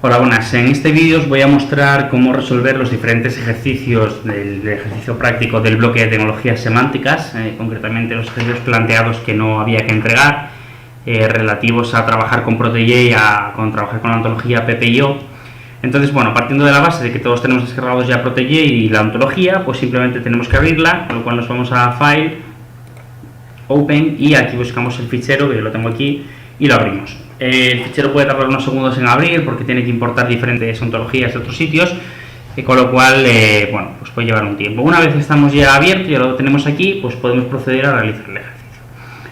Hola, buenas. En este vídeo os voy a mostrar cómo resolver los diferentes ejercicios del ejercicio práctico del bloque de tecnologías semánticas, concretamente los ejercicios planteados que no había que entregar, relativos a trabajar con Protege y a trabajar con la ontología PPIO. Entonces, bueno, partiendo de la base de que todos tenemos descargados ya Protege y la ontología, pues simplemente tenemos que abrirla, con lo cual nos vamos a File, Open, y aquí buscamos el fichero, que yo lo tengo aquí, y lo abrimos. El fichero puede tardar unos segundos en abrir porque tiene que importar diferentes ontologías de otros sitios, con lo cual, bueno, pues puede llevar un tiempo. Una vez estamos ya abiertos, ya lo tenemos aquí, pues podemos proceder a realizar el ejercicio.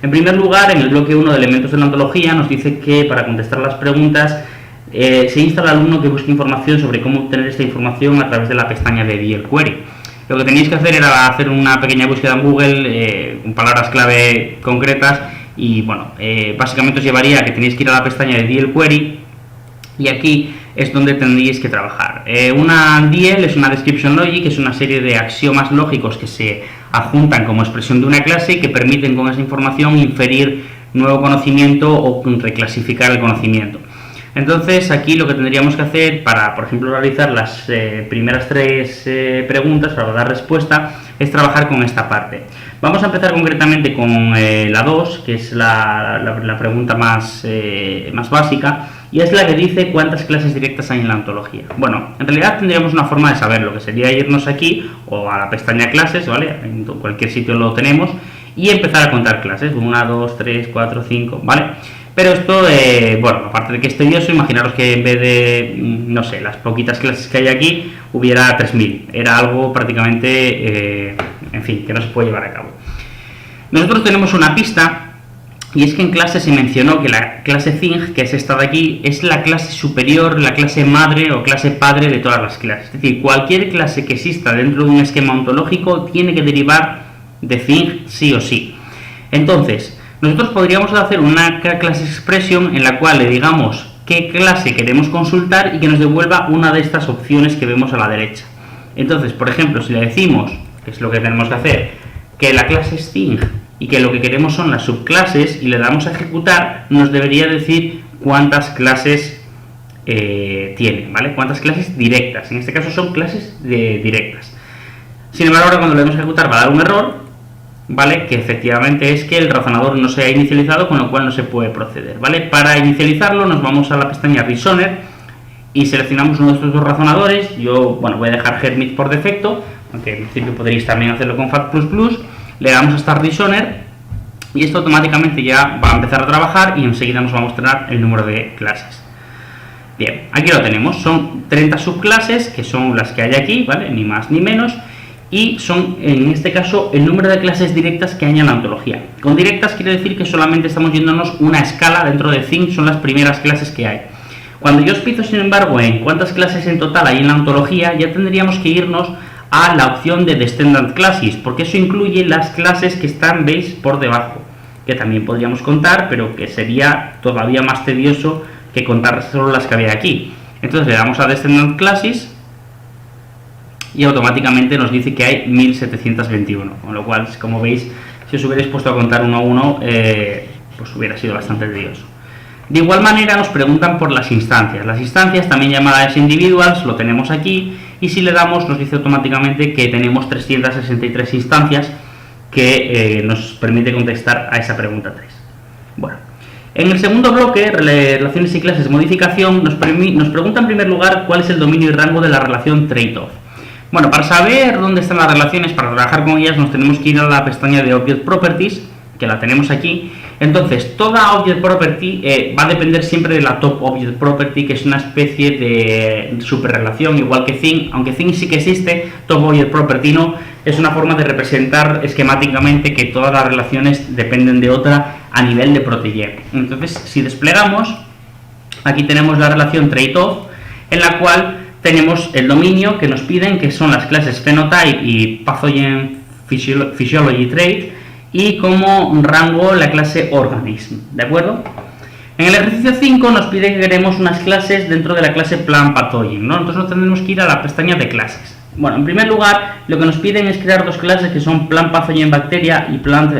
En primer lugar, en el bloque 1 de elementos de la ontología nos dice que para contestar las preguntas se insta al alumno que busque información sobre cómo obtener esta información a través de la pestaña de DL Query. Lo que tenéis que hacer era hacer una pequeña búsqueda en Google con palabras clave concretas y bueno, básicamente os llevaría a que tenéis que ir a la pestaña de DL Query y aquí es donde tendréis que trabajar. Una DL es una Description Logic, es una serie de axiomas lógicos que se adjuntan como expresión de una clase y que permiten con esa información inferir nuevo conocimiento o reclasificar el conocimiento. Entonces aquí lo que tendríamos que hacer para, por ejemplo, realizar las primeras tres preguntas, para dar respuesta, es trabajar con esta parte. Vamos a empezar concretamente con la 2, que es la pregunta más básica, y es la que dice cuántas clases directas hay en la ontología. Bueno, en realidad tendríamos una forma de saberlo, que sería irnos aquí, o a la pestaña clases, ¿vale? En cualquier sitio lo tenemos, y empezar a contar clases, 1, 2, 3, 4, 5, ¿vale? Pero esto, bueno, aparte de que es tedioso, imaginaros que en vez de, no sé, las poquitas clases que hay aquí, hubiera 3000. Era algo prácticamente, en fin, que no se puede llevar a cabo. Nosotros tenemos una pista, y es que en clase se mencionó que la clase thing, que es esta de aquí, es la clase superior, la clase madre o clase padre de todas las clases. Es decir, cualquier clase que exista dentro de un esquema ontológico tiene que derivar de thing sí o sí. Entonces, nosotros podríamos hacer una class expression en la cual le digamos qué clase queremos consultar y que nos devuelva una de estas opciones que vemos a la derecha. Entonces, por ejemplo, si le decimos, que es lo que tenemos que hacer, que la clase es thing y que lo que queremos son las subclases y le damos a ejecutar, nos debería decir cuántas clases tiene, ¿vale? Cuántas clases directas. En este caso son clases directas. Sin embargo, ahora cuando le damos a ejecutar va a dar un error, ¿vale? Que efectivamente es que el razonador no se ha inicializado, con lo cual no se puede proceder, ¿vale? Para inicializarlo nos vamos a la pestaña Reasoner y seleccionamos uno de estos dos razonadores. Yo, bueno, voy a dejar Hermit por defecto, aunque en principio podréis también hacerlo con Fact++. Le damos a Start Reasoner y esto automáticamente ya va a empezar a trabajar y enseguida nos va a mostrar el número de clases. Bien, aquí lo tenemos, son 30 subclases, que son las que hay aquí, ¿vale? Ni más ni menos. Y son, en este caso, el número de clases directas que hay en la ontología. Con directas quiere decir que solamente estamos yéndonos una escala dentro de thing, son las primeras clases que hay. Cuando yo os pido, sin embargo, en cuántas clases en total hay en la ontología, ya tendríamos que irnos a la opción de Descendant Classes, porque eso incluye las clases que están, veis, por debajo, que también podríamos contar, pero que sería todavía más tedioso que contar solo las que había aquí. Entonces le damos a Descendant Classes y automáticamente nos dice que hay 1721, con lo cual, como veis, si os hubierais puesto a contar uno a uno, pues hubiera sido bastante tedioso. De igual manera nos preguntan por las instancias. Las instancias, también llamadas individuals, lo tenemos aquí, y si le damos nos dice automáticamente que tenemos 363 instancias que nos permite contestar a esa pregunta 3. Bueno, en el segundo bloque, relaciones y clases de modificación, nos pregunta en primer lugar cuál es el dominio y rango de la relación trade-off. Bueno, para saber dónde están las relaciones, para trabajar con ellas, nos tenemos que ir a la pestaña de Object Properties, que la tenemos aquí. Entonces, toda Object Property va a depender siempre de la Top Object Property, que es una especie de superrelación, igual que thing. Aunque thing sí que existe, Top Object Property no. Es una forma de representar esquemáticamente que todas las relaciones dependen de otra a nivel de Protege. Entonces, si desplegamos, aquí tenemos la relación trade-off, en la cual tenemos el dominio que nos piden, que son las clases Phenotype y Pathogen Physiology Trait, y como rango la clase Organism, ¿de acuerdo? En el ejercicio 5 nos pide que queremos unas clases dentro de la clase Plant Pathogen, ¿no? Entonces nos tendremos que ir a la pestaña de clases. Bueno, en primer lugar, lo que nos piden es crear dos clases que son Plant Pathogen Bacteria y Plant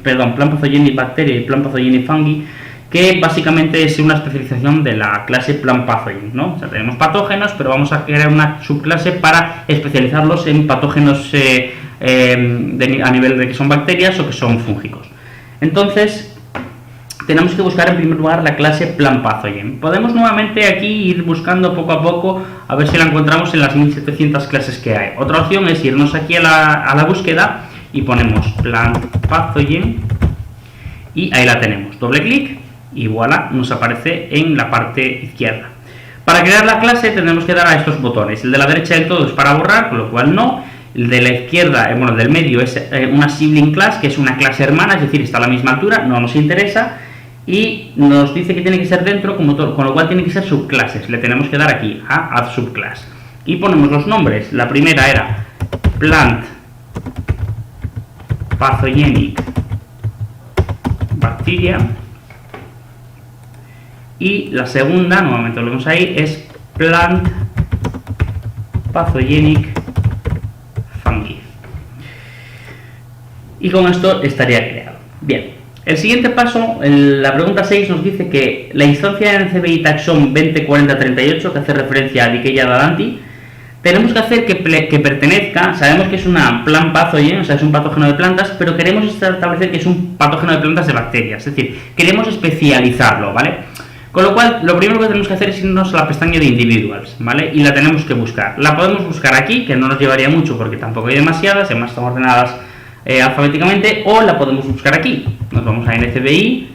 Pathogen Bacteria y Plant Pathogen Fungi, que básicamente es una especialización de la clase Plant Pathogen, ¿no? O sea, tenemos patógenos, pero vamos a crear una subclase para especializarlos en patógenos a nivel de que son bacterias o que son fúngicos. Entonces, tenemos que buscar en primer lugar la clase Plant Pathogen. Podemos nuevamente aquí ir buscando poco a poco a ver si la encontramos en las 1700 clases que hay. Otra opción es irnos aquí a la búsqueda y ponemos Plant Pathogen y ahí la tenemos. Doble clic y voilà, nos aparece en la parte izquierda. Para crear la clase tendremos que dar a estos botones. El de la derecha del todo es para borrar, con lo cual no. El de la izquierda, bueno, el del medio es una sibling class, que es una clase hermana, es decir, está a la misma altura, no nos interesa. Y nos dice que tiene que ser dentro, con lo cual tiene que ser subclases. Le tenemos que dar aquí a Add Subclass. Y ponemos los nombres. La primera era Plant Pathogenic Bacteria. Y la segunda, nuevamente lo vemos ahí, es Plant Pathogenic Fungi. Y con esto estaría creado. Bien, el siguiente paso, la pregunta 6 nos dice que la instancia de NCBI taxón 204038, que hace referencia a Dickeya dadanti, tenemos que hacer que pertenezca, sabemos que es una plant pathogen, o sea, es un patógeno de plantas, pero queremos establecer que es un patógeno de plantas de bacterias, es decir, queremos especializarlo, ¿vale? Con lo cual, lo primero que tenemos que hacer es irnos a la pestaña de Individuals, ¿vale? Y la tenemos que buscar. La podemos buscar aquí, que no nos llevaría mucho porque tampoco hay demasiadas, además están ordenadas alfabéticamente, o la podemos buscar aquí. Nos vamos a NCBI,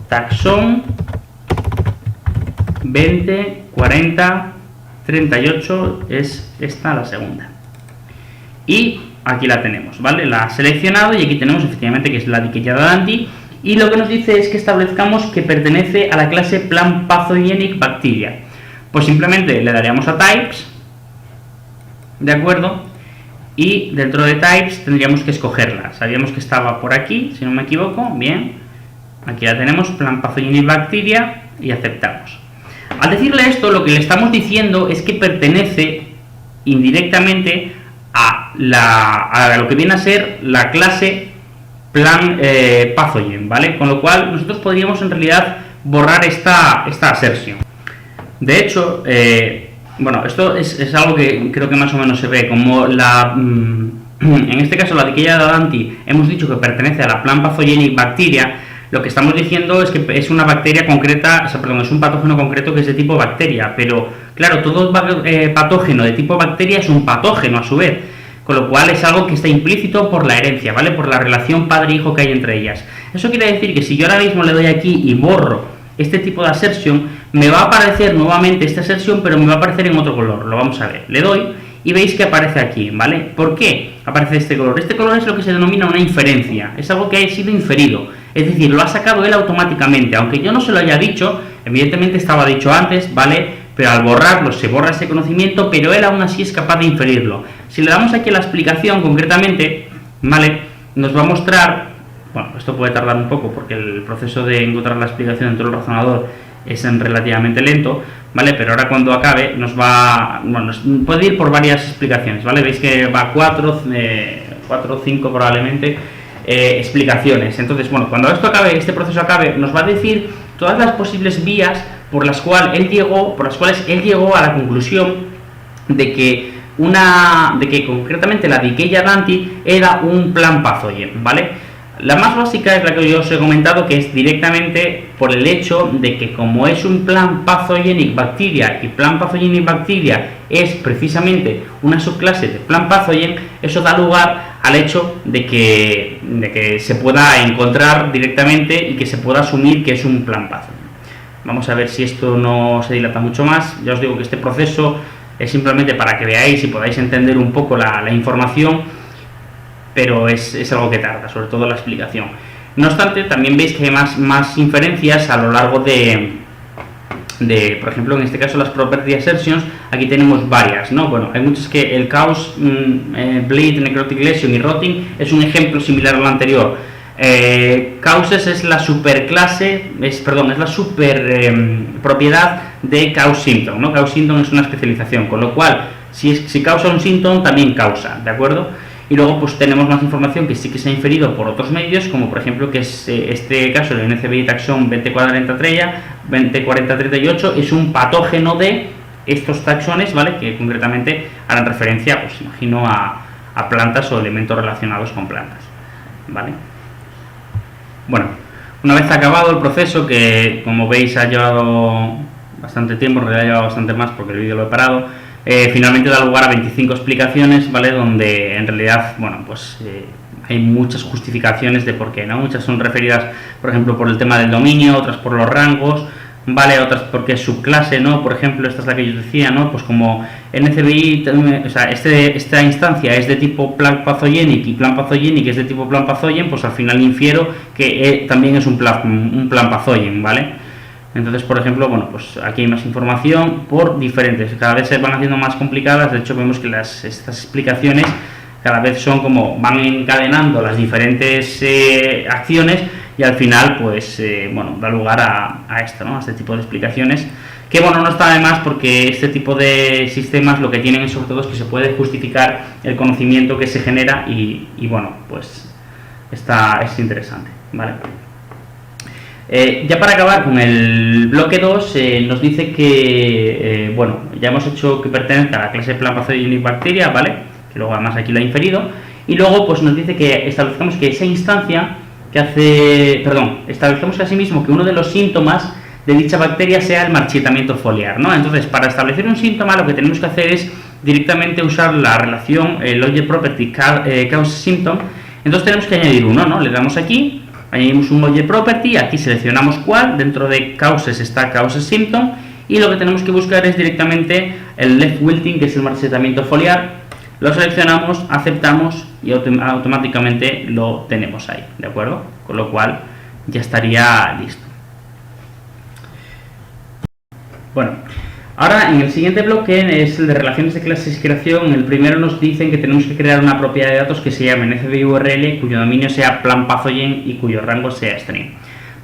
taxón 20, 40, 38, es esta la segunda. Y aquí la tenemos, ¿vale? La ha seleccionado y aquí tenemos efectivamente que es la Dickeya dadanti. Y lo que nos dice es que establezcamos que pertenece a la clase Plant Pathogenic Bacteria. Pues simplemente le daríamos a Types, ¿de acuerdo? Y dentro de Types tendríamos que escogerla. Sabíamos que estaba por aquí, si no me equivoco. Bien, aquí la tenemos, Plant Pathogenic Bacteria, y aceptamos. Al decirle esto, lo que le estamos diciendo es que pertenece indirectamente a lo que viene a ser la clase Plant Pathogen, ¿vale? Con lo cual nosotros podríamos en realidad borrar esta assertion. De hecho, bueno, esto es algo que creo que más o menos se ve como en este caso la Dickeya dadanti hemos dicho que pertenece a la Plant Pathogenic Bacteria. Lo que estamos diciendo es que es una bacteria concreta, o sea, perdón, es un patógeno concreto que es de tipo bacteria, pero claro, todo patógeno de tipo bacteria es un patógeno a su vez. Con lo cual es algo que está implícito por la herencia, ¿vale? Por la relación padre-hijo que hay entre ellas. Eso quiere decir que si yo ahora mismo le doy aquí y borro este tipo de assertion, me va a aparecer nuevamente esta assertion, pero me va a aparecer en otro color. Lo vamos a ver. Le doy y veis que aparece aquí, ¿vale? ¿Por qué aparece este color? Este color es lo que se denomina una inferencia. Es algo que ha sido inferido. Es decir, lo ha sacado él automáticamente. Aunque yo no se lo haya dicho, evidentemente estaba dicho antes, ¿vale? Pero al borrarlo se borra ese conocimiento, pero él aún así es capaz de inferirlo. Si le damos aquí a la explicación concretamente, ¿vale? Nos va a mostrar, bueno, esto puede tardar un poco porque el proceso de encontrar la explicación dentro del razonador es relativamente lento, ¿vale? Pero ahora cuando acabe nos va, bueno, puede ir por varias explicaciones, ¿vale? Veis que va 4 o 5 probablemente explicaciones. Entonces, bueno, cuando esto acabe, este proceso acabe, nos va a decir todas las posibles vías por las cuales él llegó a la conclusión de que concretamente la Dickeya dadanti era un plant pathogen, ¿vale? La más básica es la que yo os he comentado, que es directamente por el hecho de que como es un Plant Pathogenic Bacteria y Plant Pathogenic Bacteria es precisamente una subclase de Plant Pathogen, eso da lugar al hecho de que se pueda encontrar directamente y que se pueda asumir que es un Plant Pathogen. Vamos a ver si esto no se dilata mucho más. Ya os digo que este proceso es simplemente para que veáis y podáis entender un poco la información, pero es algo que tarda, sobre todo la explicación. No obstante, también veis que hay más inferencias a lo largo de, por ejemplo, en este caso las property assertions, aquí tenemos varias, ¿no? Bueno, hay muchas que el cause, bleed, necrotic lesion y rotting es un ejemplo similar al anterior. Causes es la superclase, es la super propiedad de cause symptom, ¿no? Cause symptom es una especialización, con lo cual si causa un síntoma también causa, ¿de acuerdo? Y luego pues tenemos más información que sí que se ha inferido por otros medios, como por ejemplo que es este caso, el NCBI taxón 204038, es un patógeno de estos taxones, ¿vale? Que concretamente harán referencia, pues imagino, a plantas o elementos relacionados con plantas, ¿vale? Bueno, una vez acabado el proceso, que como veis ha llevado bastante tiempo, en realidad ha llevado bastante más porque el vídeo lo he parado, finalmente da lugar a 25 explicaciones, ¿vale? Donde en realidad, bueno, pues hay muchas justificaciones de por qué, ¿no? Muchas son referidas, por ejemplo, por el tema del dominio, otras por los rangos, ¿vale? Otras porque es subclase, ¿no? Por ejemplo, esta es la que yo decía, ¿no? Pues como NCBI, o sea, esta instancia es de tipo Plant Pathogenic y Plant Pathogenic es de tipo Plant Pathogen, pues al final infiero que también es un Plant Pathogen, ¿vale? Entonces, por ejemplo, bueno, pues aquí hay más información por diferentes, cada vez se van haciendo más complicadas. De hecho vemos que estas explicaciones cada vez son como, van encadenando las diferentes acciones y al final, pues, bueno, da lugar a esto, ¿no? A este tipo de explicaciones, que bueno, no está de más porque este tipo de sistemas lo que tienen sobre todo es que se puede justificar el conocimiento que se genera y bueno, pues es interesante, ¿vale? Ya para acabar con el bloque 2, nos dice que, bueno, ya hemos hecho que pertenezca a la clase Plant Pathogenic Bacteria, ¿vale? Que luego además aquí lo ha inferido. Y luego pues nos dice que establezcamos que esa instancia establecemos asimismo que uno de los síntomas de dicha bacteria sea el marchitamiento foliar, ¿no? Entonces, para establecer un síntoma lo que tenemos que hacer es directamente usar la relación, el Object Property Cause Symptom. Entonces tenemos que añadir uno, ¿no? Le damos aquí, añadimos un Object Property, aquí seleccionamos cuál, dentro de Causes está Causes Symptom, y lo que tenemos que buscar es directamente el Left Wilting, que es el marchitamiento foliar. Lo seleccionamos, aceptamos y automáticamente lo tenemos ahí, ¿de acuerdo? Con lo cual ya estaría listo. Bueno, ahora en el siguiente bloque es el de relaciones de clasificación. En el primero nos dicen que tenemos que crear una propiedad de datos que se llame NCBI URL, cuyo dominio sea Plant Pathogen y cuyo rango sea string.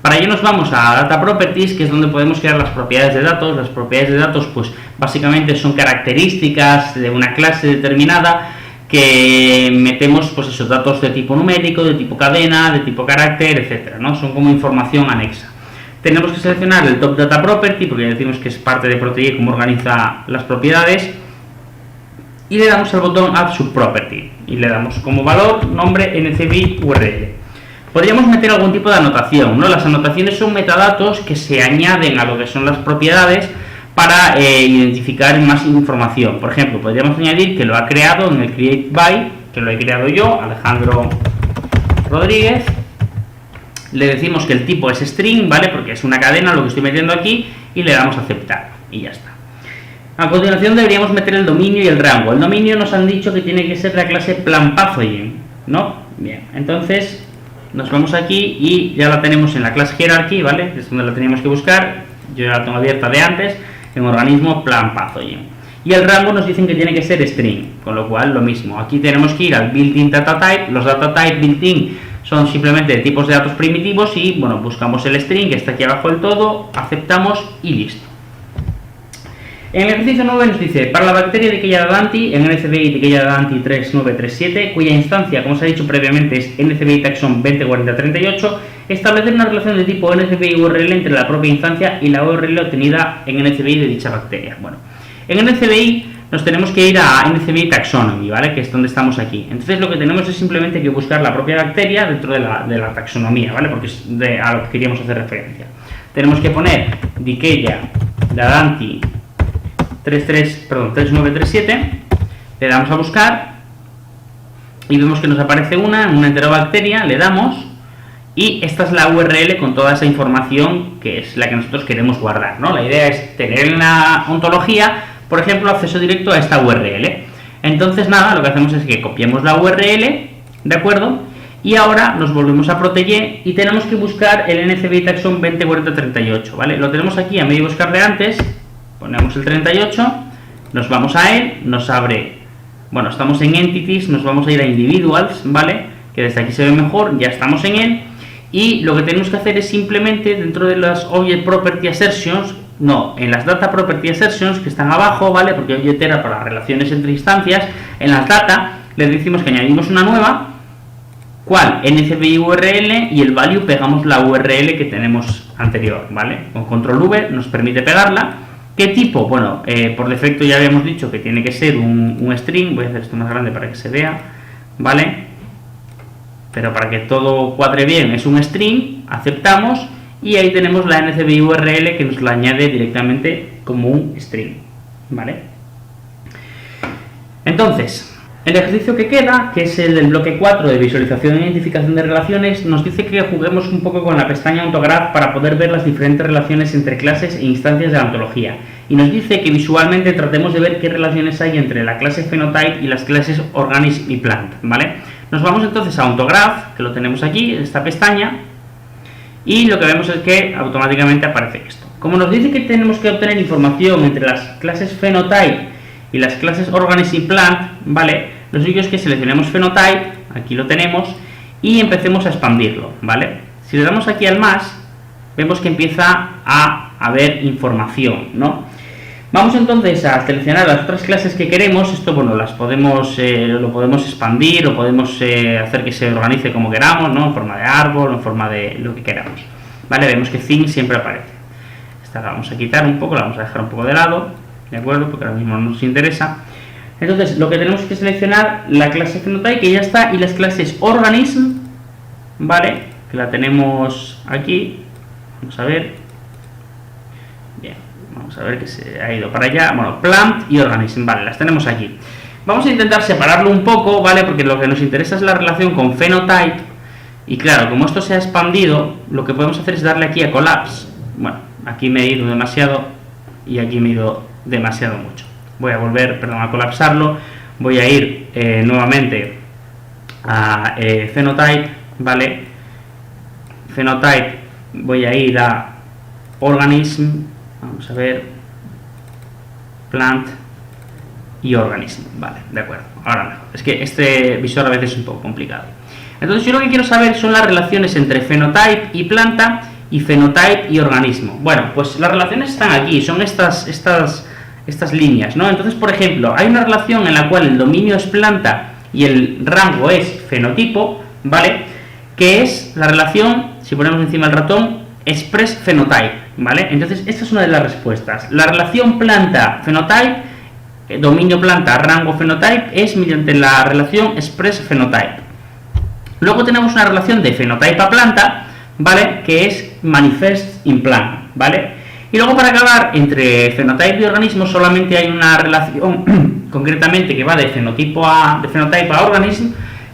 Para ello nos vamos a Data Properties, que es donde podemos crear las propiedades de datos. Las propiedades de datos, pues básicamente son características de una clase determinada que metemos, pues esos datos de tipo numérico, de tipo cadena, de tipo carácter, etcétera, ¿no? Son como información anexa. Tenemos que seleccionar el Top Data Property, porque ya decimos que es parte de Protege cómo organiza las propiedades, y le damos al botón Add Subproperty y le damos como valor nombre NCBI URL. Podríamos meter algún tipo de anotación, ¿no? Las anotaciones son metadatos que se añaden a lo que son las propiedades para identificar más información. Por ejemplo, podríamos añadir que lo ha creado en el Create By, que lo he creado yo, Alejandro Rodríguez. Le decimos que el tipo es string, ¿vale? Porque es una cadena lo que estoy metiendo aquí, y le damos a aceptar y ya está. A continuación deberíamos meter el dominio y el rango. El dominio nos han dicho que tiene que ser la clase Plant Pathogen, ¿no? Bien, entonces nos vamos aquí y ya la tenemos en la clase Hierarchy, ¿vale? Es donde la teníamos que buscar. Yo ya la tengo abierta de antes, en organismo Plant Pathogen. Y el rango nos dicen que tiene que ser string, con lo cual lo mismo. Aquí tenemos que ir al built-in data type. Los data type built-in son simplemente tipos de datos primitivos y, bueno, buscamos el string que está aquí abajo del todo, aceptamos y listo. En el ejercicio 9 nos dice, para la bacteria Dickeya dadanti, en NCBI Dickeya dadanti 3937, cuya instancia, como se ha dicho previamente, es NCBI taxón 204038, establecer una relación de tipo NCBI URL entre la propia instancia y la URL obtenida en NCBI de dicha bacteria. Bueno, en NCBI nos tenemos que ir a NCBI Taxonomy, ¿vale? Que es donde estamos aquí. Entonces lo que tenemos es simplemente que buscar la propia bacteria dentro de la taxonomía, ¿vale? Porque es a lo que queríamos hacer referencia. Tenemos que poner Dickeya dadanti 3937, le damos a buscar y vemos que nos aparece una enterobacteria, le damos y esta es la URL con toda esa información que es la que nosotros queremos guardar, ¿no? La idea es tener en la ontología, por ejemplo, acceso directo a esta URL. Entonces nada, lo que hacemos es que copiamos la URL, ¿de acuerdo? Y ahora nos volvemos a Protege y tenemos que buscar el NCBI taxón 204038, ¿vale? Lo tenemos aquí a medio buscar de antes. Ponemos el 38, nos vamos a él, nos abre, bueno, estamos en Entities, nos vamos a ir a Individuals, ¿vale? Que desde aquí se ve mejor, ya estamos en él, y lo que tenemos que hacer es simplemente dentro de las Object Property Assertions, no, en las Data Property Assertions que están abajo, ¿vale? Porque Object era para relaciones entre instancias, en las Data le decimos que añadimos una nueva, cual ncbi URL, y el value pegamos la URL que tenemos anterior, ¿vale? Con control V nos permite pegarla. ¿Qué tipo? Bueno, por defecto ya habíamos dicho que tiene que ser un string. Voy a hacer esto más grande para que se vea, ¿vale? Pero para que todo cuadre bien es un string, aceptamos, y ahí tenemos la ncbi URL que nos la añade directamente como un string, ¿vale? Entonces, el ejercicio que queda, que es el del bloque 4 de visualización e identificación de relaciones, nos dice que juguemos un poco con la pestaña Ontograph para poder ver las diferentes relaciones entre clases e instancias de la ontología. Y nos dice que visualmente tratemos de ver qué relaciones hay entre la clase Phenotype y las clases Organism y Plant, ¿vale? Nos vamos entonces a Ontograph, que lo tenemos aquí, en esta pestaña, y lo que vemos es que automáticamente aparece esto. Como nos dice que tenemos que obtener información entre las clases Phenotype y las clases Organism y Plant, ¿vale? Lo suyo es que seleccionemos Phenotype, aquí lo tenemos, y empecemos a expandirlo, ¿vale? Si le damos aquí al más, vemos que empieza a haber información, ¿no? Vamos entonces a seleccionar las otras clases que queremos. Esto, bueno, las podemos, lo podemos expandir o podemos hacer que se organice como queramos, ¿no? En forma de árbol o en forma de lo que queramos, ¿vale? Vemos que thing siempre aparece. Esta la vamos a quitar un poco, la vamos a dejar un poco de lado, ¿de acuerdo? Porque ahora mismo no nos interesa. Entonces, lo que tenemos que seleccionar la clase Phenotype, que ya está, y las clases Organism, ¿vale? Que la tenemos aquí. Vamos a ver. Bien, vamos a ver que se ha ido para allá. Bueno, Plant y Organism, vale, las tenemos aquí. Vamos a intentar separarlo un poco, ¿vale? Porque lo que nos interesa es la relación con Phenotype. Y claro, como esto se ha expandido, lo que podemos hacer es darle aquí a Collapse. Bueno, aquí me he ido demasiado y aquí me he ido demasiado mucho. Voy a volver, perdón, a colapsarlo. Voy a ir nuevamente a Phenotype, ¿vale? Phenotype, voy a ir a Organism, vamos a ver, Plant y Organism, vale, de acuerdo, ahora mejor. Es que este visor a veces es un poco complicado. Entonces yo lo que quiero saber son las relaciones entre Phenotype y planta y Phenotype y organismo. Bueno, pues las relaciones están aquí, son estas líneas, ¿no? Entonces, por ejemplo, hay una relación en la cual el dominio es planta y el rango es fenotipo, ¿vale? Que es la relación, si ponemos encima el ratón, express phenotype, ¿vale? Entonces, esta es una de las respuestas. La relación planta-phenotype, dominio planta, rango phenotype, es mediante la relación express phenotype. Luego tenemos una relación de phenotype a planta, ¿vale? Que es manifest in plant, ¿vale? Y luego, para acabar, entre fenotype y organismo solamente hay una relación concretamente que va de phenotype a organism,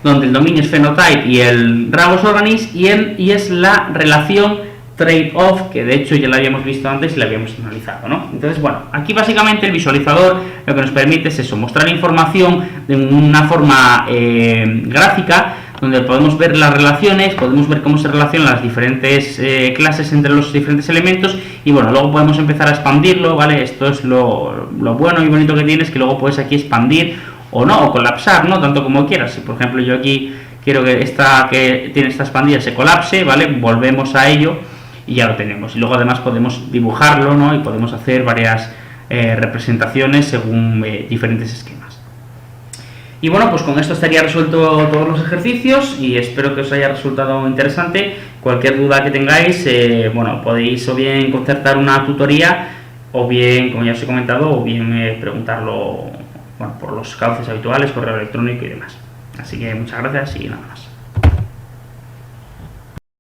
donde el dominio es phenotype y el rango es organism, y es la relación trade-off, que de hecho ya la habíamos visto antes y la habíamos analizado, ¿no? Entonces, bueno, aquí básicamente el visualizador lo que nos permite es eso, mostrar información de una forma gráfica, donde podemos ver las relaciones, podemos ver cómo se relacionan las diferentes clases entre los diferentes elementos, y bueno, luego podemos empezar a expandirlo, ¿vale? Esto es lo bueno y bonito que tiene, es que luego puedes aquí expandir o no, o colapsar, ¿no? Tanto como quieras. Si por ejemplo yo aquí quiero que esta que tiene esta expandida se colapse, ¿vale? Volvemos a ello y ya lo tenemos. Y luego además podemos dibujarlo, ¿no? Y podemos hacer varias representaciones según diferentes esquemas. Y bueno, pues con esto estaría resuelto todos los ejercicios y espero que os haya resultado interesante. Cualquier duda que tengáis, bueno, podéis o bien concertar una tutoría, o bien, como ya os he comentado, o bien preguntarlo, bueno, por los cauces habituales, correo electrónico y demás. Así que muchas gracias y nada más.